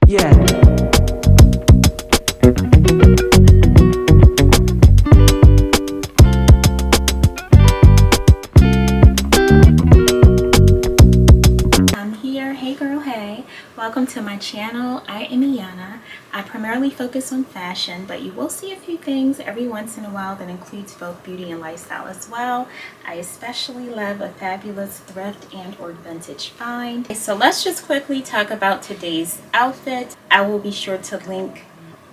Yeah. I'm here. Hey girl, hey. Welcome to my channel. I am Iana. I primarily focus on fashion, but you will see a few things every once in a while that includes both beauty and lifestyle as well. I especially love a fabulous thrift and or vintage find. So let's just quickly talk about today's outfit. I will be sure to link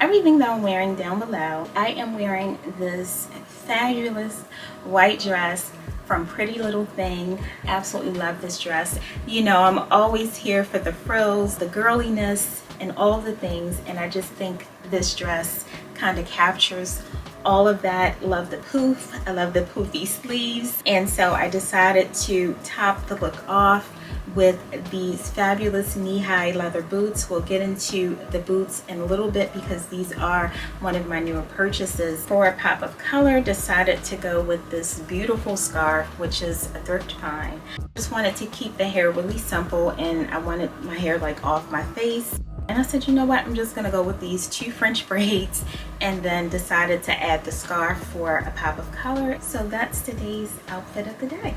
everything that I'm wearing down below. I am wearing this fabulous white dress from Pretty Little Thing. Absolutely love this dress. You know, I'm always here for the frills, the girliness, and all the things, and I just think this dress kind of captures all of that. Love the poof. I love the poofy sleeves, and so I decided to top the look off with these fabulous knee-high leather boots. We'll get into the boots in a little bit because these are one of my newer purchases. For a pop of color, decided to go with this beautiful scarf, which is a thrift find. Just wanted to keep the hair really simple, and I wanted my hair like off my face. And I said, you know what, I'm just gonna go with these two French braids, and then decided to add the scarf for a pop of color. So that's today's outfit of the day.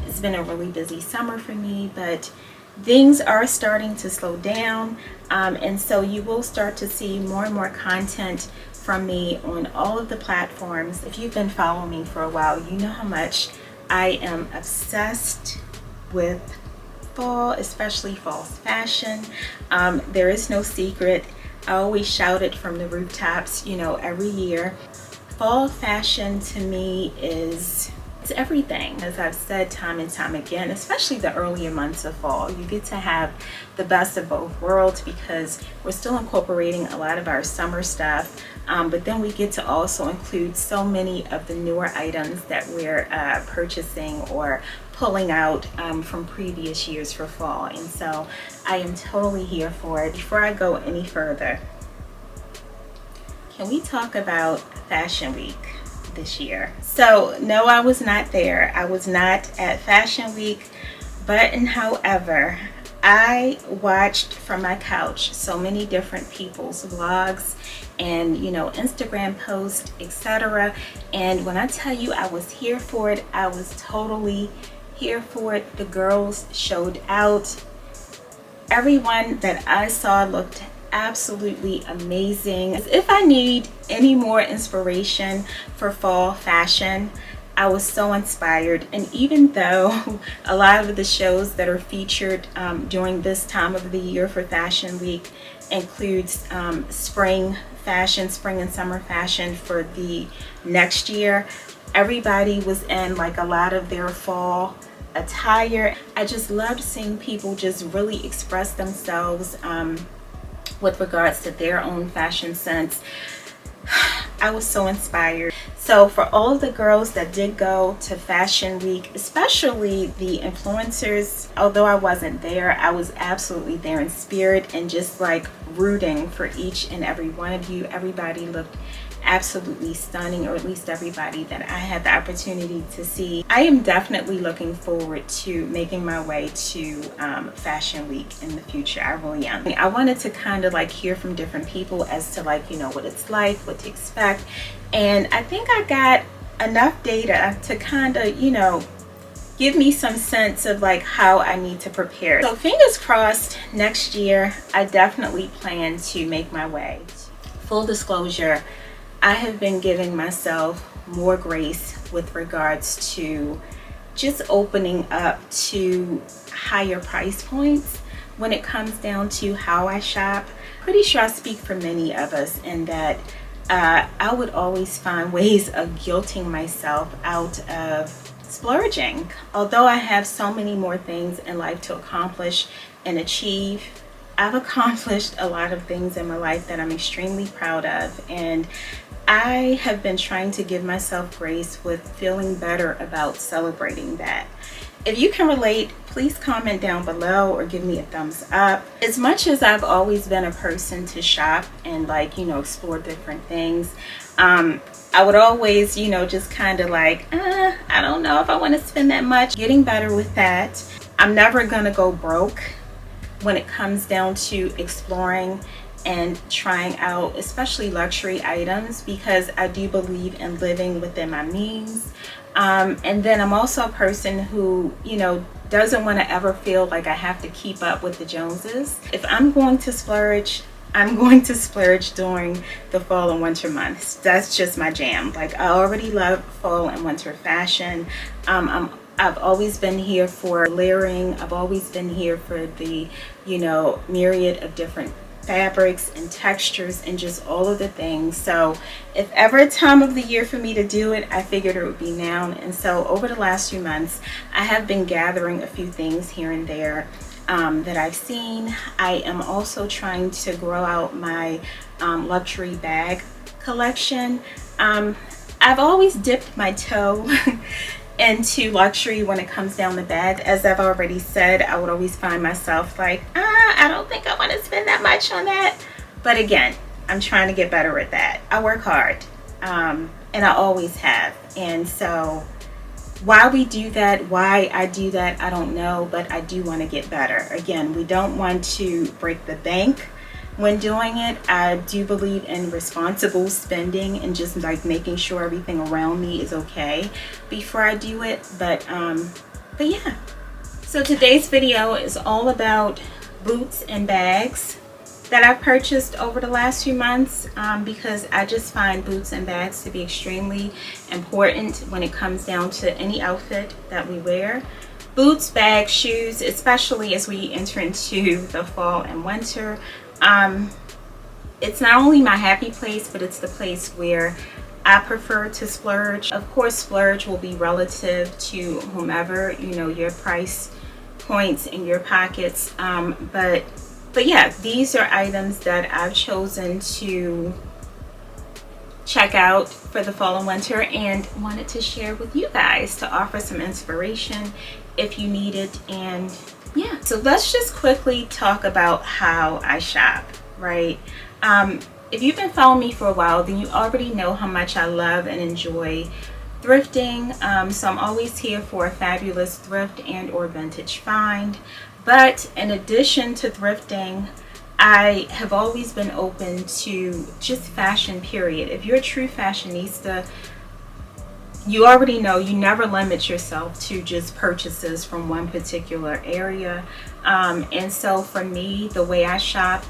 It's been a really busy summer for me, but things are starting to slow down, and so you will start to see more and more content from me on all of the platforms. If you've been following me for a while, you know how much I am obsessed with fall, especially fall fashion. There is no secret. I always shout it from the rooftops, you know, every year. Fall fashion to me is everything. As I've said time and time again, especially the earlier months of fall, you get to have the best of both worlds because we're still incorporating a lot of our summer stuff, but then we get to also include so many of the newer items that we're purchasing or pulling out from previous years for fall. And so I am totally here for it. Before I go any further, can we talk about Fashion Week this year? So no, I was not there. I was not at Fashion Week, but however, I watched from my couch so many different people's vlogs and, you know, Instagram posts, etc. And when I tell you I was here for it, I was totally here for it. The girls showed out. Everyone that I saw looked absolutely amazing. If I need any more inspiration for fall fashion, I was so inspired. And even though a lot of the shows that are featured during this time of the year for Fashion Week includes spring fashion, spring and summer fashion for the next year, everybody was in like a lot of their fall attire. I just loved seeing people just really express themselves with regards to their own fashion sense. I was so inspired. So for all of the girls that did go to Fashion Week, especially the influencers, although I wasn't there, I was absolutely there in spirit and just like rooting for each and every one of you. Everybody looked absolutely stunning, or at least everybody that I had the opportunity to see. I am definitely looking forward to making my way to Fashion Week in the future. I really am. I wanted to kind of like hear from different people as to like, you know, what it's like, what to expect. And I think I got enough data to kind of, you know, give me some sense of like how I need to prepare. So fingers crossed, next year I definitely plan to make my way. Full disclosure, I have been giving myself more grace with regards to just opening up to higher price points when it comes down to how I shop. Pretty sure I speak for many of us in that I would always find ways of guilting myself out of splurging. Although I have so many more things in life to accomplish and achieve, I've accomplished a lot of things in my life that I'm extremely proud of, and I have been trying to give myself grace with feeling better about celebrating that. If you can relate, please comment down below or give me a thumbs up. As much as I've always been a person to shop and like, you know, explore different things, I would always, you know, just kind of like, I don't know if I want to spend that much. Getting better with that. I'm never gonna go broke when it comes down to exploring and trying out especially luxury items, because I do believe in living within my means. And then I'm also a person who, you know, doesn't want to ever feel like I have to keep up with the Joneses. If I'm going to splurge, I'm going to splurge during the fall and winter months. That's just my jam. Like, I already love fall and winter fashion. I've always been here for layering. I've always been here for the, you know, myriad of different fabrics and textures and just all of the things. So if ever a time of the year for me to do it, I figured it would be now. And so over the last few months, I have been gathering a few things here and there that I've seen. I am also trying to grow out my luxury bag collection. I've always dipped my toe into luxury when it comes down to bag. As I've already said, I would always find myself like, I don't think I want to spend that much on that. But again, I'm trying to get better at that. I work hard, and I always have. And so why we do that, why I do that, I don't know, but I do want to get better. Again, we don't want to break the bank when doing it. I do believe in responsible spending and just like making sure everything around me is okay before I do it. But yeah. So today's video is all about boots and bags that I've purchased over the last few months, because I just find boots and bags to be extremely important when it comes down to any outfit that we wear. Boots, bags, shoes, especially as we enter into the fall and winter. It's not only my happy place, but it's the place where I prefer to splurge. Of course, splurge will be relative to whomever, you know, your price points in your pockets. But yeah, these are items that I've chosen to check out for the fall and winter and wanted to share with you guys to offer some inspiration if you need it. And yeah, so let's just quickly talk about how I shop, right? If you've been following me for a while, then you already know how much I love and enjoy thrifting. So I'm always here for a fabulous thrift and or vintage find. But in addition to thrifting, I have always been open to just fashion, period. If you're a true fashionista, you already know you never limit yourself to just purchases from one particular area. And so for me, the way I shop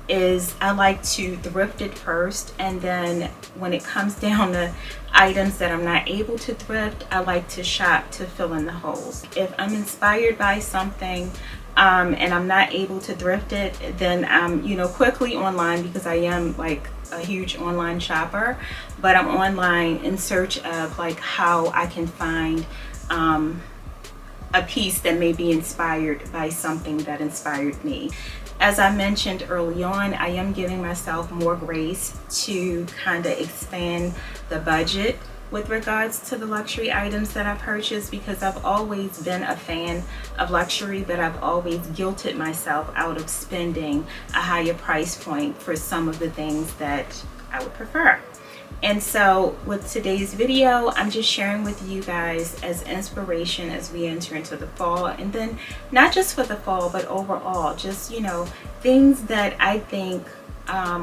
is I like to thrift it first, and then when it comes down to items that I'm not able to thrift, I like to shop to fill in the holes. If I'm inspired by something and I'm not able to thrift it, then I'm, you know, quickly online, because I am like a huge online shopper, but I'm online in search of like how I can find a piece that may be inspired by something that inspired me. As I mentioned early on, I am giving myself more grace to kind of expand the budget with regards to the luxury items that I purchased, because I've always been a fan of luxury, but I've always guilted myself out of spending a higher price point for some of the things that I would prefer. And so with today's video, I'm just sharing with you guys as inspiration as we enter into the fall, and then not just for the fall, but overall, just, you know, things that I think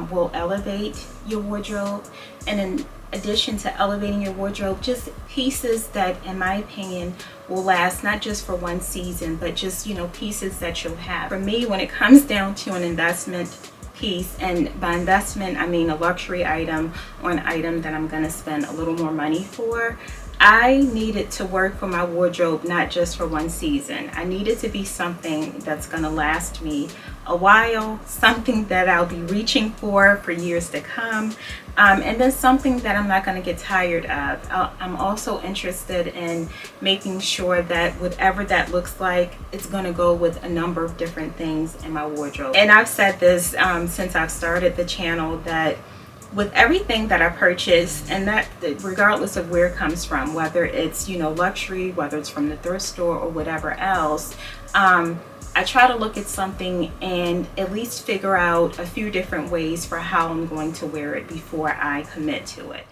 will elevate your wardrobe. And in addition to elevating your wardrobe, just pieces that, in my opinion, will last not just for one season, but just, you know, pieces that you'll have. For me, when it comes down to an investment piece, and by investment I mean a luxury item or an item that I'm gonna spend a little more money for, I need it to work for my wardrobe, not just for one season. I need it to be something that's gonna last me a while, something that I'll be reaching for years to come, and then something that I'm not going to get tired of. I'm also interested in making sure that whatever that looks like, it's going to go with a number of different things in my wardrobe. And I've said this since I've started the channel, that with everything that I purchase, and that regardless of where it comes from, whether it's, you know, luxury, whether it's from the thrift store or whatever else, I try to look at something and at least figure out a few different ways for how I'm going to wear it before I commit to it.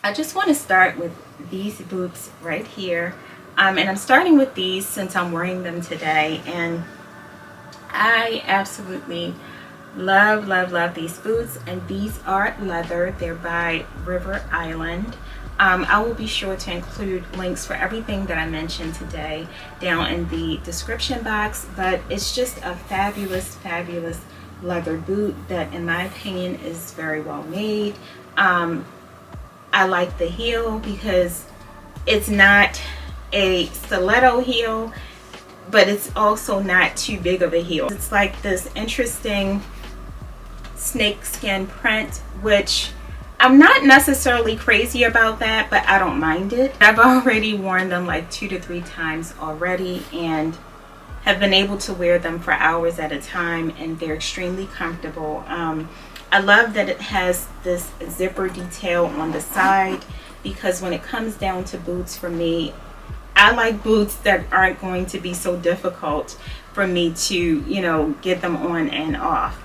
I just want to start with these boots right here. And I'm starting with these since I'm wearing them today, and I absolutely love these boots. And these are leather. They're by River Island. I will be sure to include links for everything that I mentioned today down in the description box, but it's just a fabulous leather boot that in my opinion is very well made. I like the heel because it's not a stiletto heel, but it's also not too big of a heel. It's like this interesting snakeskin print, which I'm not necessarily crazy about that, but I don't mind it. I've already worn them like 2 to 3 times already and have been able to wear them for hours at a time, and they're extremely comfortable. I love that it has this zipper detail on the side, because when it comes down to boots for me, I like boots that aren't going to be so difficult for me to, you know, get them on and off.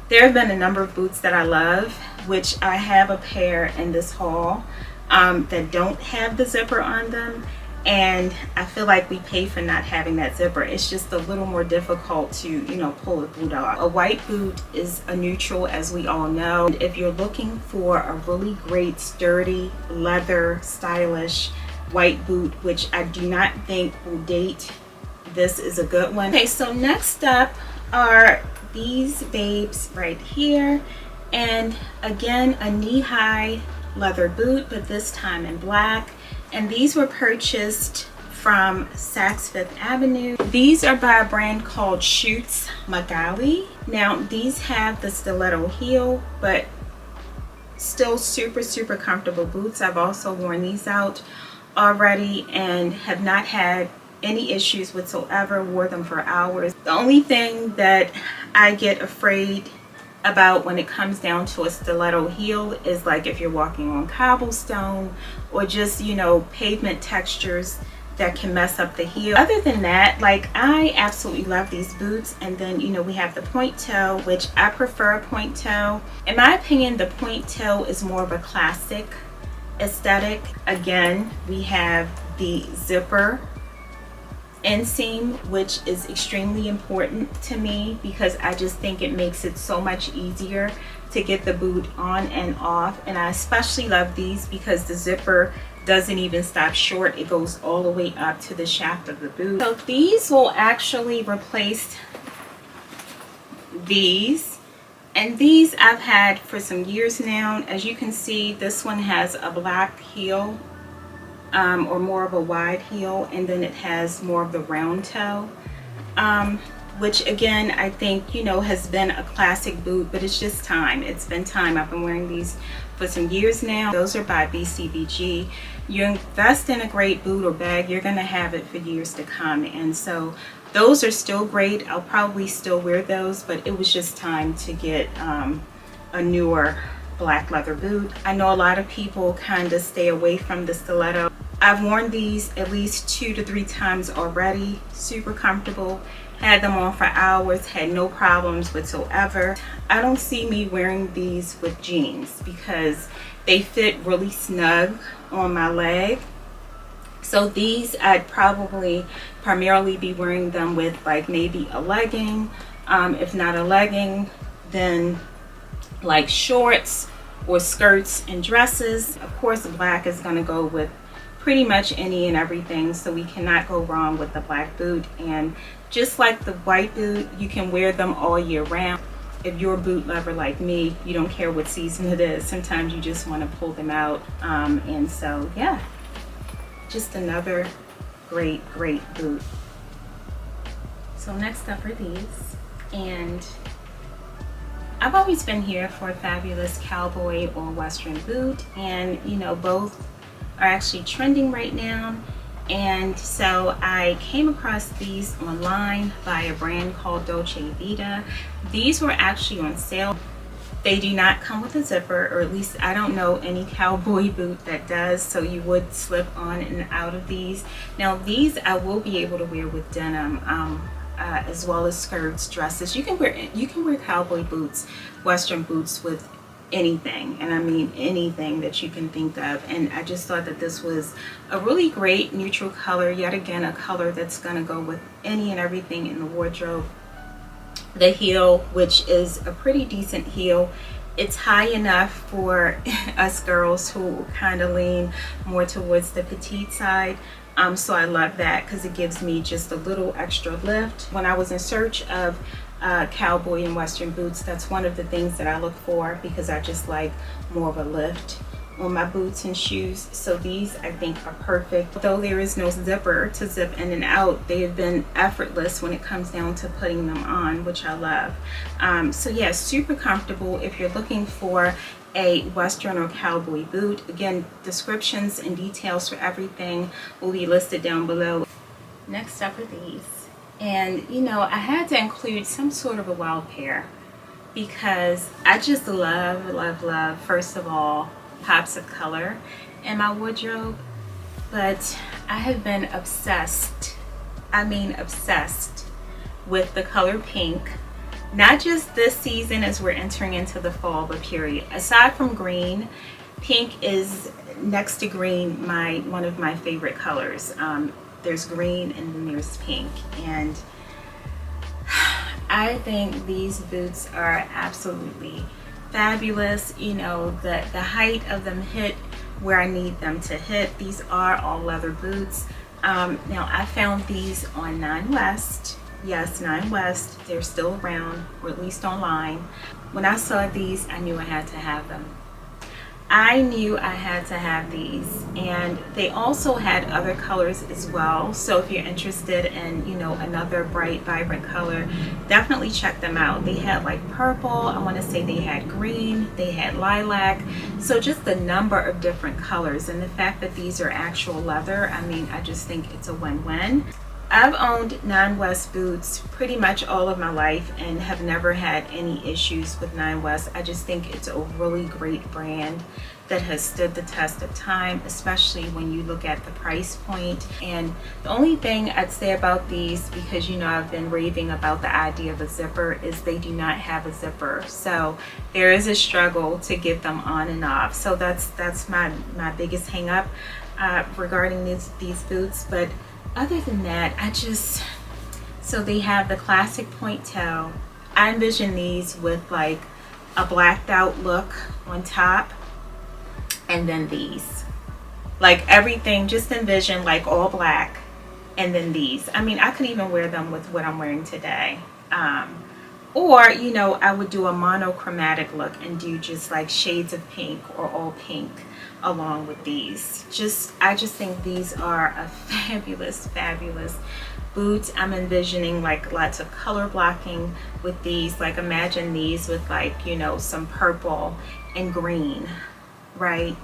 There have been a number of boots that I love, which I have a pair in this haul that don't have the zipper on them, and I feel like we pay for not having that zipper. It's just a little more difficult to, you know, pull the boot off. A white boot is a neutral, as we all know. If you're looking for a really great, sturdy, leather, stylish white boot, which I do not think will date, this is a good one. Okay, so next up are these babes right here, and again a knee-high leather boot, but this time in black. And these were purchased from Saks Fifth Avenue. These are by a brand called Schutz. Now these have the stiletto heel, but still super comfortable boots. I've also worn these out already and have not had any issues whatsoever. Wore them for hours. The only thing that I get afraid about when it comes down to a stiletto heel is like if you're walking on cobblestone or just, you know, pavement textures that can mess up the heel. Other than that, like, I absolutely love these boots. And then, you know, we have the point toe, which I prefer a point toe. In my opinion, the point toe is more of a classic aesthetic. Again, we have the zipper inseam, which is extremely important to me because I just think it makes it so much easier to get the boot on and off. And I especially love these because the zipper doesn't even stop short, it goes all the way up to the shaft of the boot. So these will actually replace these, and these I've had for some years now. As you can see, this one has a black heel, or more of a wide heel, and then it has more of the round toe, which again I think, you know, has been a classic boot, but it's just time. It's been time. I've been wearing these for some years now. Those are by BCBG. You invest in a great boot or bag, you're gonna have it for years to come, and so those are still great. I'll probably still wear those, but it was just time to get a newer black leather boot. I know a lot of people kind of stay away from the stiletto. I've worn these at least 2 to 3 times already. Super comfortable. Had them on for hours, had no problems whatsoever. I don't see me wearing these with jeans because they fit really snug on my leg. So these I'd probably primarily be wearing them with like maybe a legging. If not a legging, then like shorts or skirts and dresses. Of course, black is going to go with pretty much any and everything, so we cannot go wrong with the black boot. And just like the white boot, you can wear them all year round. If you're a boot lover like me, you don't care what season it is. Sometimes you just want to pull them out. And so yeah, just another great boot. So next up are these, and I've always been here for a fabulous cowboy or western boot, and you know, both are actually trending right now. And so I came across these online by a brand called Dolce Vita. These were actually on sale. They do not come with a zipper, or at least I don't know any cowboy boot that does, so you would slip on and out of these. Now these I will be able to wear with denim, as well as skirts, dresses. You can wear cowboy boots, Western boots with anything, and I mean anything that you can think of. And I just thought that this was a really great neutral color, yet again a color that's going to go with any and everything in the wardrobe. The heel, which is a pretty decent heel, it's high enough for us girls who kind of lean more towards the petite side. So I love that because it gives me just a little extra lift. When I was in search of cowboy and Western boots, that's one of the things that I look for, because I just like more of a lift on my boots and shoes. So these I think are perfect. Though there is no zipper to zip in and out, they have been effortless when it comes down to putting them on, which I love. So yeah, super comfortable if you're looking for a Western or cowboy boot. Again, descriptions and details for everything will be listed down below. Next up are these. And you know, I had to include some sort of a wild pair because I just love, first of all, pops of color in my wardrobe, but I have been obsessed, I mean obsessed, with the color pink. Not just this season as we're entering into the fall, but period. Aside from green, pink is next to green one of my favorite colors. There's green and then there's pink, and I think these boots are absolutely fabulous. You know, the height of them hit where I need them to hit. These are all leather boots. Now I found these on 9 West. Yes, 9 West. They're still around, or at least online. When I saw these, I knew I had to have them. I knew I had to have these, and they also had other colors as well. So if you're interested in, you know, another bright, vibrant color, definitely check them out. They had like purple, I want to say they had green, they had lilac. So just a number of different colors, and the fact that these are actual leather, I mean, I just think it's a win-win. I've owned 9 West boots pretty much all of my life and have never had any issues with 9 West. I just think it's a really great brand that has stood the test of time, especially when you look at the price point. And the only thing I'd say about these, because you know I've been raving about the idea of a zipper, is they do not have a zipper. So there is a struggle to get them on and off. So that's my biggest hang up regarding these boots. But other than that, so they have the classic point toe. I envision these with like a blacked out look on top, and then these, like everything, just envision like all black, and then these. I mean, I could even wear them with what I'm wearing today. Or, you know, I would do a monochromatic look and do just like shades of pink or all pink along with these. I just think these are a fabulous boots. I'm envisioning like lots of color blocking with these. Like imagine these with like, you know, some purple and green, right?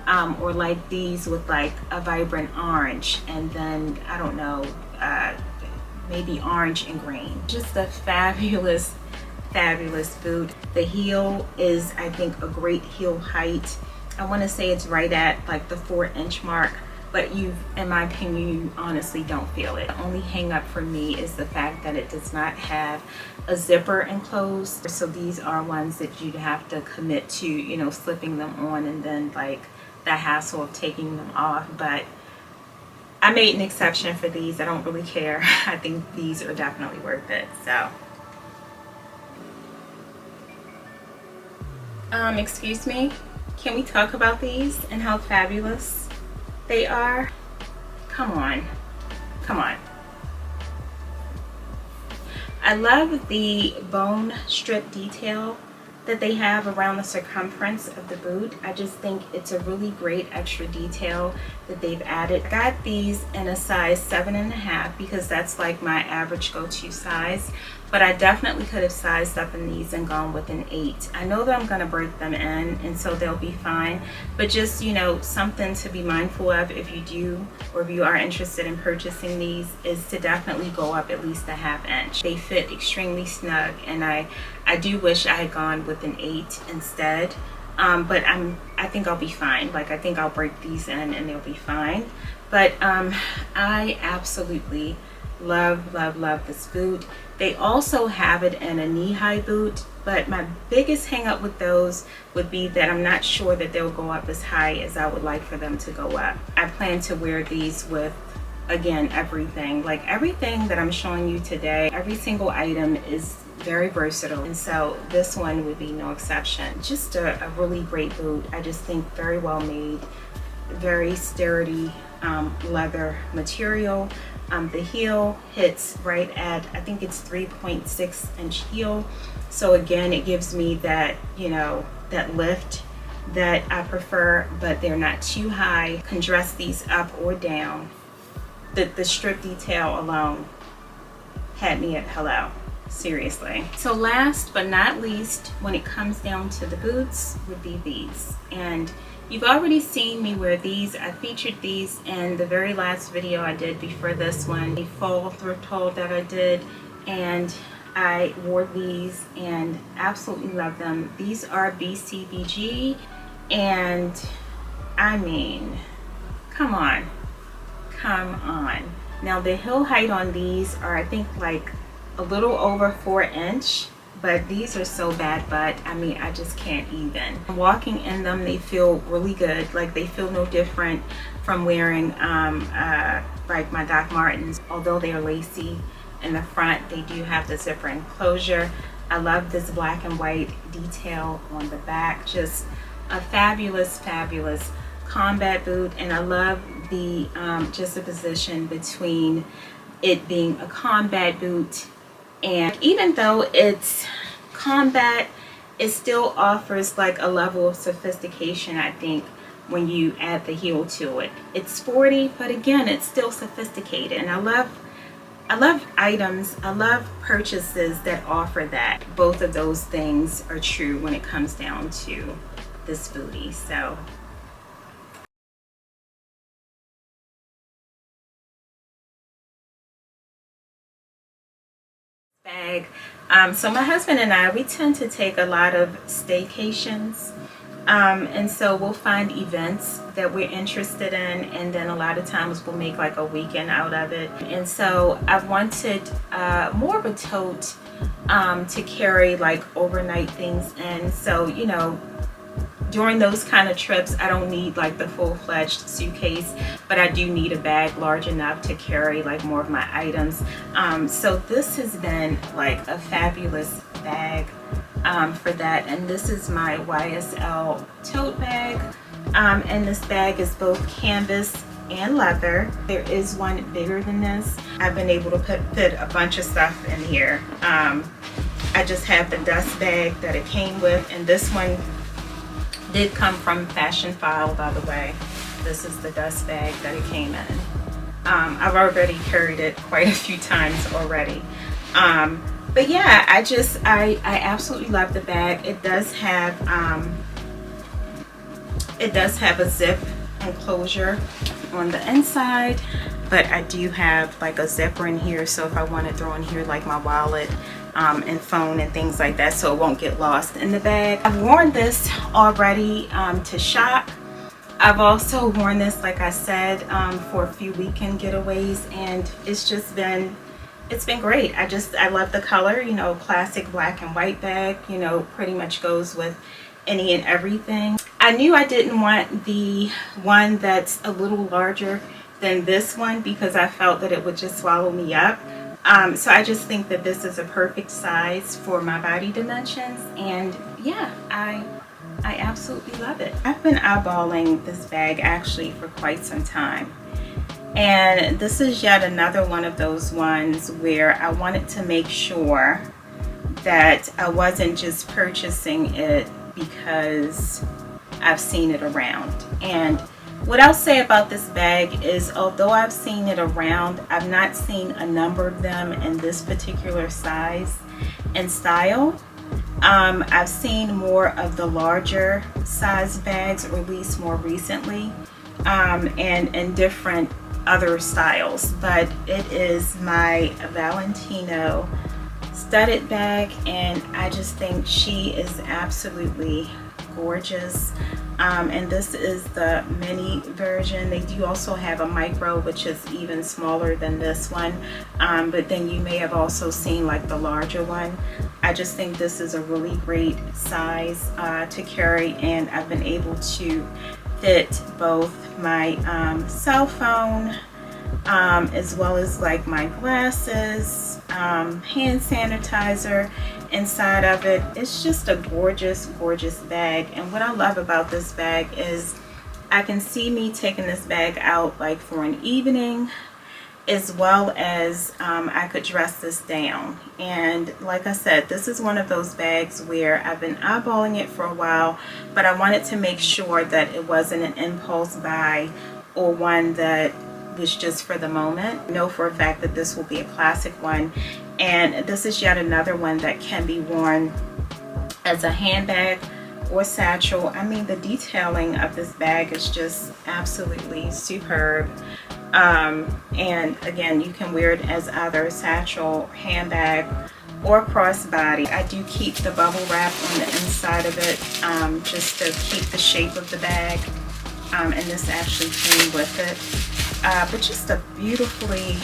Or like these with like a vibrant orange, and then I don't know, maybe orange and green. Just a fabulous boot. The heel is, I think, a great heel height. I want to say it's right at like the 4-inch mark, but in my opinion, you honestly don't feel it. The only hang up for me is the fact that it does not have a zipper enclosed. So these are ones that you'd have to commit to, you know, slipping them on and then like the hassle of taking them off. But I made an exception for these. I don't really care. I think these are definitely worth it. So excuse me, can we talk about these and how fabulous they are? Come on. I love the bone strip detail that they have around the circumference of the boot. I just think it's a really great extra detail that they've added. I got these in a size 7.5 because that's like my average go-to size. but I definitely could have sized up in these and gone with an 8. I know that I'm going to break them in, and so they'll be fine, but just, you know, something to be mindful of if you do, or if you are interested in purchasing these, is to definitely go up at least a ½ inch. They fit extremely snug, and I do wish I had gone with an 8 instead, but I think I'll be fine. Like, I think I'll break these in and they'll be fine. But I absolutely love this boot. They also have it in a knee-high boot, but my biggest hang up with those would be that I'm not sure that they'll go up as high as I would like for them to go up. I plan to wear these with, again, everything. Like, everything that I'm showing you today, every single item is very versatile, and so this one would be no exception. Just a really great boot. I just think very well made, very sturdy leather material. The heel hits right at, I think it's 3.6 inch heel. So again, it gives me that, you know, that lift that I prefer, but they're not too high. Can dress these up or down. The strip detail alone had me at hello, seriously. So last but not least, when it comes down to the boots, would be these. And you've already seen me wear these. I featured these in the very last video I did before this one, the fall thrift haul that I did, and I wore these and absolutely love them. These are BCBG, and I mean, come on. Now the heel height on these are, I think, like a little over 4 inch, but these are so bad butt, I mean, I just can't even. Walking in them, they feel really good. Like, they feel no different from wearing like my Doc Martens. Although they are lacy in the front, they do have the zipper enclosure. I love this black and white detail on the back. Just a fabulous combat boot, and I love the just the position between it being a combat boot, and even though it's combat, it still offers like a level of sophistication, I think, when you add the heel to it. It's sporty, but again, it's still sophisticated, and I love items, I love purchases that offer that. Both of those things are true when it comes down to this bootie. So bag. So my husband and I, we tend to take a lot of staycations, and so we'll find events that we're interested in, and then a lot of times we'll make like a weekend out of it. And so I wanted more of a tote to carry like overnight things in. So, you know, during those kind of trips, I don't need like the full-fledged suitcase, but I do need a bag large enough to carry like more of my items. So this has been like a fabulous bag for that. And this is my YSL tote bag. And this bag is both canvas and leather. There is one bigger than this. I've been able to fit a bunch of stuff in here. I just have the dust bag that it came with, and this one did come from Fashion File, by the way. This is the dust bag that it came in. I've already carried it quite a few times already. But yeah, I absolutely love the bag. It does have a zip enclosure on the inside, but I do have like a zipper in here, so if I want to throw in here like my wallet and phone and things like that, so it won't get lost in the bag. I've worn this already to shop. I've also worn this, like I said, for a few weekend getaways, and it's been great. I love the color, you know, classic black and white bag, you know, pretty much goes with any and everything. I knew I didn't want the one that's a little larger than this one because I felt that it would just swallow me up. So I just think that this is a perfect size for my body dimensions, and yeah, I absolutely love it. I've been eyeballing this bag actually for quite some time, and this is yet another one of those ones where I wanted to make sure that I wasn't just purchasing it because I've seen it around. And What I'll say about this bag is, although I've seen it around, I've not seen a number of them in this particular size and style. I've seen more of the larger size bags released more recently, and in different other styles, but it is my Valentino studded bag, and I just think she is absolutely gorgeous. And this is the mini version. They do also have a micro, which is even smaller than this one, but then you may have also seen like the larger one. I just think this is a really great size to carry, and I've been able to fit both my cell phone as well as like my glasses, hand sanitizer inside of it. It's just a gorgeous bag, and what I love about this bag is I can see me taking this bag out like for an evening, as well as I could dress this down. And like I said, this is one of those bags where I've been eyeballing it for a while, but I wanted to make sure that it wasn't an impulse buy or one that was just for the moment. I know for a fact that this will be a classic one, and this is yet another one that can be worn as a handbag or satchel. I mean, the detailing of this bag is just absolutely superb. And again, you can wear it as either a satchel, handbag, or crossbody. I do keep the bubble wrap on the inside of it, just to keep the shape of the bag, and this actually came with it. But just a beautifully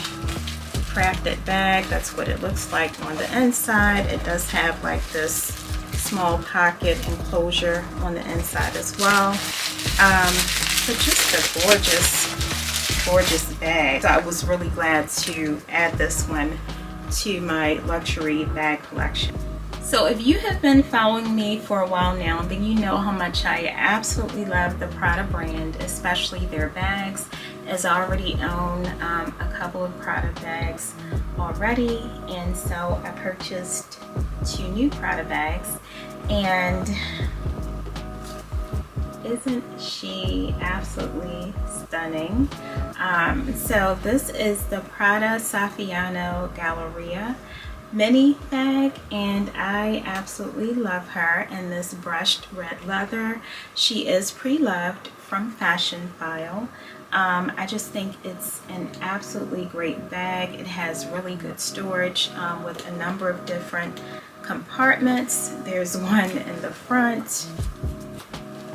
crafted bag. That's what it looks like on the inside. It does have like this small pocket enclosure on the inside as well. But just a gorgeous bag. So I was really glad to add this one to my luxury bag collection. So if you have been following me for a while now, then you know how much I absolutely love the Prada brand, especially their bags, as I already own a couple of Prada bags already, and so I purchased 2 new Prada bags, and isn't she absolutely stunning? So this is the Prada Saffiano Galleria mini bag, and I absolutely love her in this brushed red leather. She is pre-loved from Fashion File. I just think it's an absolutely great bag. It has really good storage with a number of different compartments. There's one in the front,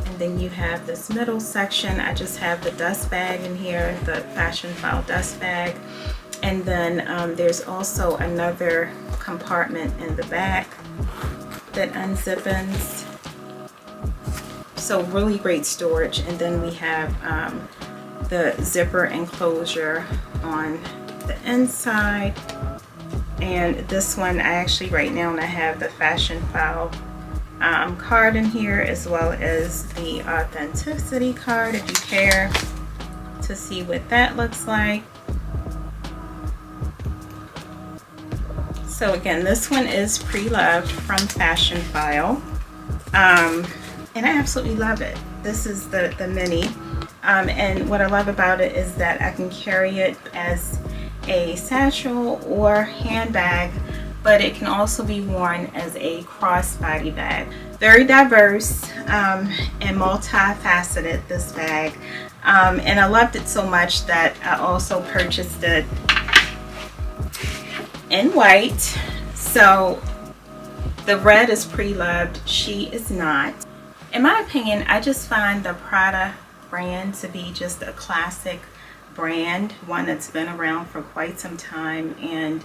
and then you have this middle section. I just have the dust bag in here, the Fashion File dust bag, and then there's also another compartment in the back that unzippens. So really great storage. And then we have the zipper enclosure on the inside, and this one I actually right now I have the Fashion File card in here, as well as the authenticity card if you care to see what that looks like. So again, this one is pre-loved from Fashion File, and I absolutely love it. This is the mini, and what I love about it is that I can carry it as a satchel or handbag, but it can also be worn as a crossbody bag. Very diverse and multifaceted, this bag, and I loved it so much that I also purchased it in white. So the red is pre-loved, she is not. In my opinion, I just find the Prada brand to be just a classic brand, one that's been around for quite some time, and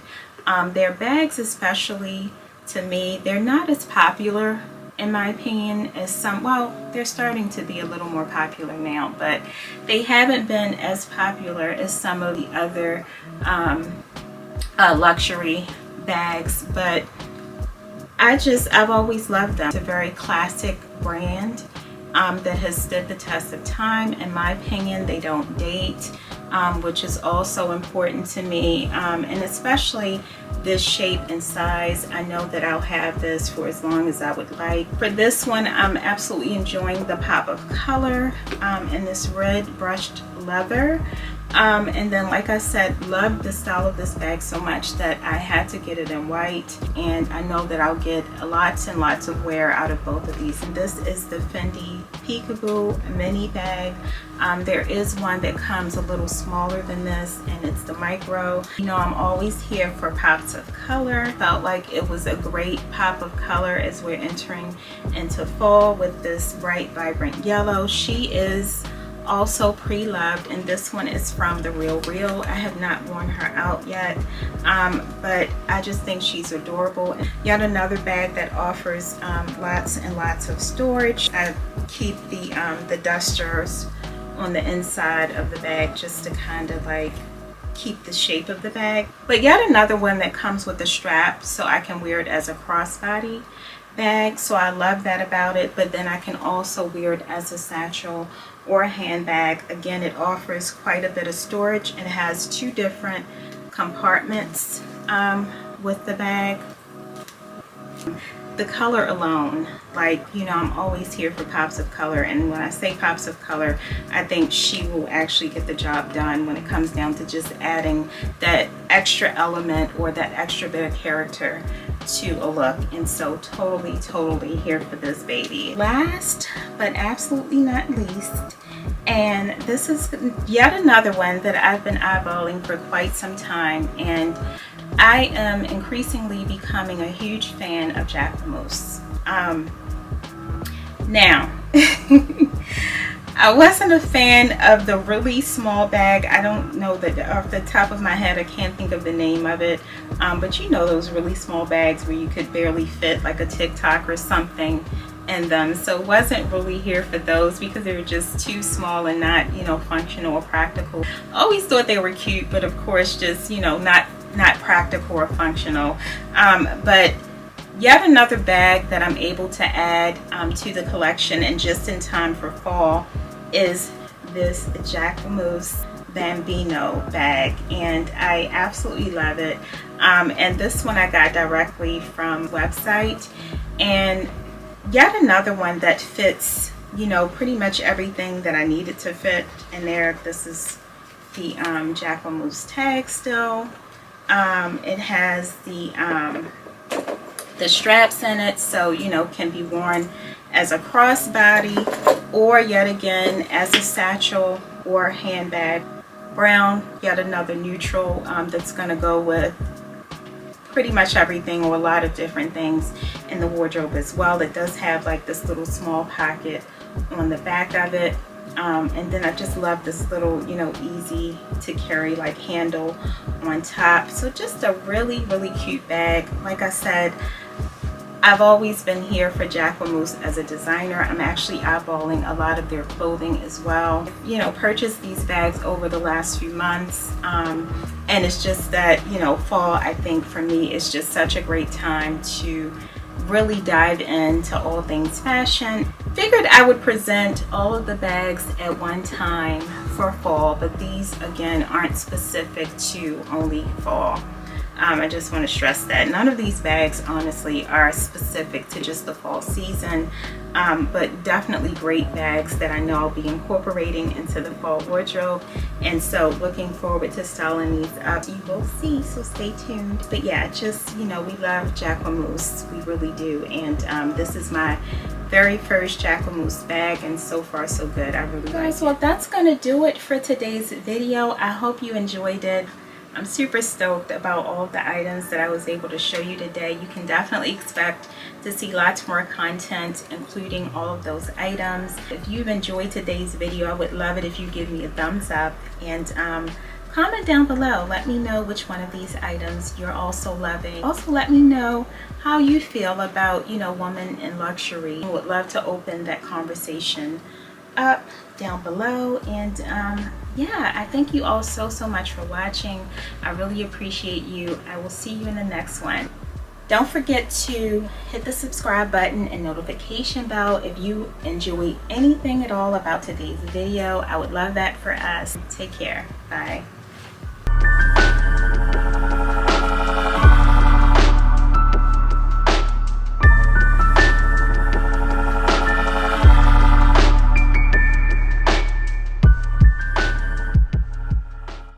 their bags, especially to me, they're not as popular in my opinion as some, well, they're starting to be a little more popular now, but they haven't been as popular as some of the other luxury bags, but I've always loved them. It's a very classic brand that has stood the test of time. In my opinion, they don't date, which is also important to me, and especially this shape and size. I know that I'll have this for as long as I would like. For this one, I'm absolutely enjoying the pop of color in this red brushed leather. And then, like I said, love the style of this bag so much that I had to get it in white, and I know that I'll get lots and lots of wear out of both of these. And this is the Fendi Peekaboo mini bag. There is one that comes a little smaller than this, and it's the micro. You know, I'm always here for pops of color. Felt like it was a great pop of color as we're entering into fall with this bright, vibrant yellow. She is also pre-loved, and this one is from the Real Real. I have not worn her out yet, but I just think she's adorable. Yet another bag that offers lots and lots of storage. I keep the dusters on the inside of the bag just to kind of like keep the shape of the bag. But yet another one that comes with a strap, so I can wear it as a crossbody bag, so I love that about it. But then I can also wear it as a satchel or a handbag. Again, it offers quite a bit of storage. It has 2 different compartments with the bag. The color alone, like, you know, I'm always here for pops of color, and when I say pops of color, I think she will actually get the job done when it comes down to just adding that extra element or that extra bit of character to a look. And so totally here for this baby. Last but absolutely not least, and this is yet another one that I've been eyeballing for quite some time, and I am increasingly becoming a huge fan of Jacquemus. Now I wasn't a fan of the really small bag. I don't know that off the top of my head, I can't think of the name of it, but you know those really small bags where you could barely fit like a TikTok or something in them. So wasn't really here for those because they were just too small and not, you know, functional or practical. Always thought they were cute, but of course just, you know, not practical or functional. But yet another bag that I'm able to add to the collection and just in time for fall is this Jacquemus Bambino bag, and I absolutely love it. And this one I got directly from website, and yet another one that fits, you know, pretty much everything that I needed to fit in there. This is the Jacquemus tag still. It has the straps in it, so you know, can be worn as a crossbody or yet again as a satchel or handbag. Brown, yet another neutral that's going to go with pretty much everything or a lot of different things in the wardrobe as well. It does have like this little small pocket on the back of it. And then I just love this little, you know, easy to carry like handle on top. So just a really cute bag. Like I said, I've always been here for Jacquemus as a designer. I'm actually eyeballing a lot of their clothing as well. You know, purchased these bags over the last few months, and it's just that, you know, fall, I think for me is just such a great time to really dive into all things fashion. Figured I would present all of the bags at one time for fall, but these again aren't specific to only fall. I just want to stress that none of these bags honestly are specific to just the fall season, but definitely great bags that I know I'll be incorporating into the fall wardrobe. And so looking forward to styling these up. You will see, so stay tuned. But yeah, just, you know, we love Jacquemus, we really do. And this is my very first Jacquemus bag, and so far so good. I really like it. Well, that's gonna do it for today's video. I hope you enjoyed it. I'm super stoked about all of the items that I was able to show you today. You can definitely expect to see lots more content, including all of those items. If you've enjoyed today's video, I would love it if you give me a thumbs up, and comment down below. Let me know which one of these items you're also loving. Also let me know how you feel about, you know, women in luxury. I would love to open that conversation up down below. And yeah, I thank you all so much for watching. I really appreciate you. I will see you in the next one. Don't forget to hit the subscribe button and notification bell if you enjoyed anything at all about today's video. I would love that for us. Take care. Bye.